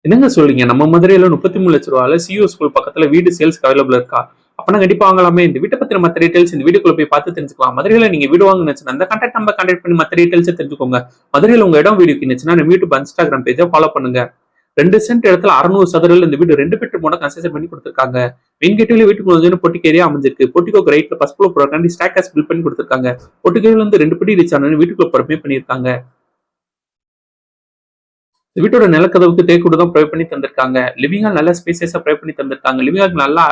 என்னங்க சொல்றீங்க? நம்ம மதுரையில 33 லட்ச ரூபால சிஓ ஸ்கூல் பக்கத்துல வீடு சேல்ஸ்க்கு அவைலபிள் இருக்கா? அப்பனா கண்டிப்பா வாங்கலாமே. இந்த வீட்ட பத்தின மத்த டீடைல்ஸ் இந்த வீடியோக்குள்ள போய் பார்த்து தெரிஞ்சுக்கலாம். மதுரையில நீங்க வீடு வாங்கணும்னு நினைச்சா இந்த கான்டாக்ட் நம்பர் கான்டாக்ட் பண்ணி மத்த டீடைல்ஸ் தெரிஞ்சுக்கோங்க. மதுரையில உங்க இடம் வீடு இருந்துச்சுன்னா நம்ம யூடியூப் இன்ஸ்டாகிராம் பேஜை ஃபாலோ பண்ணுங்க. 2 சென்ட் இடத்துல 600 சதுரத்துல இந்த வீடு 2 பெட்ரூமோட கன்ஸ்ட்ரக்ஷன் பண்ணி கொடுத்திருக்காங்க. மெயின் கேட்வேல வீட்டுக்கு வந்து பொட்டிக்கு ஏரியா அமைஞ்சிருக்கு. பொட்டிக்கோக்கு ரைட்ல ஃபர்ஸ்ட் ஃப்ளோர் போறதுக்காண்டி ஸ்டேர்கேஸ் பில்ட் பண்ணி கொடுத்திருக்காங்க. பொட்டிக்கோல இருந்து 2 படி ரீச் ஆனது வீட்டுக்குள்ள பொறுமையா பண்ணியிருக்காங்க. இந்த வீட்டோட நிலக்கதவுக்கு தேக்கு தான் ப்ரொவைட் பண்ணி தந்திருக்காங்க. லிவிங் ஹால் நல்ல ஸ்பேசியஸா ப்ரொவைட் பண்ணி தந்திருக்காங்க. லிவிங் ஹால் நல்லா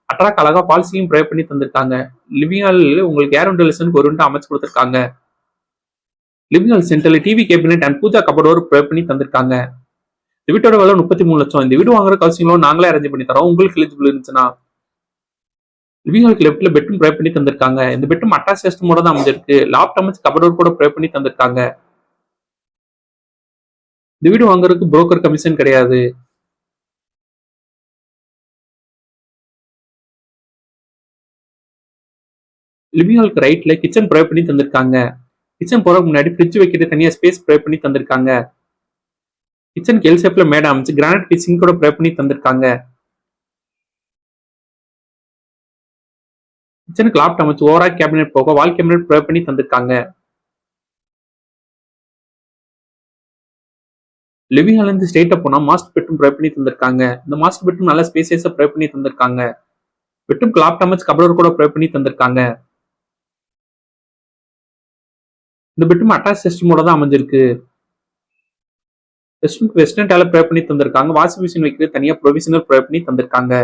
அட்ராக்ட் அழகா பால்சியும் ப்ரொவைட் பண்ணி தந்திருக்காங்க. லிவிங் ஹால் உங்களுக்கு ஏர் வென்டிலேஷனுக்கு ஒரு விண்டோ அமைச்சு கொடுத்திருக்காங்க. லிவிங் ஹால் சென்டர்ல டிவி கேபினெட் அண்ட் பூஜா கபோர்டோர் ப்ரொவைட் பண்ணி தந்திருக்காங்க. இந்த வீட்டோட விலை 33 லட்சம். இந்த வீடு வாங்குற கவுன்சிலிங் லோன் நாங்களே அரேஞ்ச் பண்ணி தரோம். உங்களுக்கு எலிஜிபிள் இருந்துச்சுன்னா லிவிங் ஹாலுக்கு லெஃப்ட்ல பெட்ரூம் ப்ரொவைட் பண்ணி தந்திருக்காங்க. இந்த பெட்ரூம் அட்டாச் சிஸ்டமோட தான் அமைஞ்சிருக்கு. லாப்ட் அமைச்சு கபோர்டோர் கூட ப்ரொவைட் பண்ணி தந்திருக்காங்க. இந்த வீடு வாங்குறதுக்கு புரோக்கர் கமிஷன் கிடையாது. லிவிங் ஹாலுக்கு ரைட்ல கிச்சன் ப்ரொவைட் பண்ணி தந்திருக்காங்க. கிச்சன் போறதுக்கு முன்னாடி ஃப்ரிட்ஜ் வைக்கிறது தனியா ஸ்பேஸ் ப்ரொவைட் பண்ணி தந்திருக்காங்க. கிச்சனுக்கு எல் ஷேப்ல மேட் அமைச்சு கிரானைட் கிச்சன் கூட ப்ரொவைட் பண்ணி தந்திருக்காங்க. கிச்சனுக்கு லாப்ட் அமைச்சு ஓவரா கேபினெட் போக வால் கேபினெட் ப்ரொவைட் பண்ணி தந்திருக்காங்க. லிவிங் ஹால்ல இருந்து ஸ்ட்ரெயிட்டா போனா மாஸ்டர் பெட்ரூம் ப்ரொவைட் பண்ணி தந்திருக்காங்க. இந்த மாஸ்டர் பெட்ரூம் நல்ல ஸ்பேசியஸா ப்ரொவைட் பண்ணி தந்திருக்காங்க. பெட்ரூம்க்கு லாப்ட் அமைச்சு கபோர்டோர் கூட ப்ரொவைட் பண்ணி தந்திருக்காங்க. இந்த பெட்ரூம் அட்டாச் சிஸ்டமோட தான் அமைஞ்சிருக்கு. ரெஸ்ட்ரூம்க்கு வெஸ்டர்ன் டாய்லெட் ப்ரொவைட் பண்ணி தந்திருக்காங்க. வாஷிங் மிஷின் வைக்கிறது தனியா ப்ரொவிஷனல் ப்ரொவைட் பண்ணி தந்திருக்காங்க.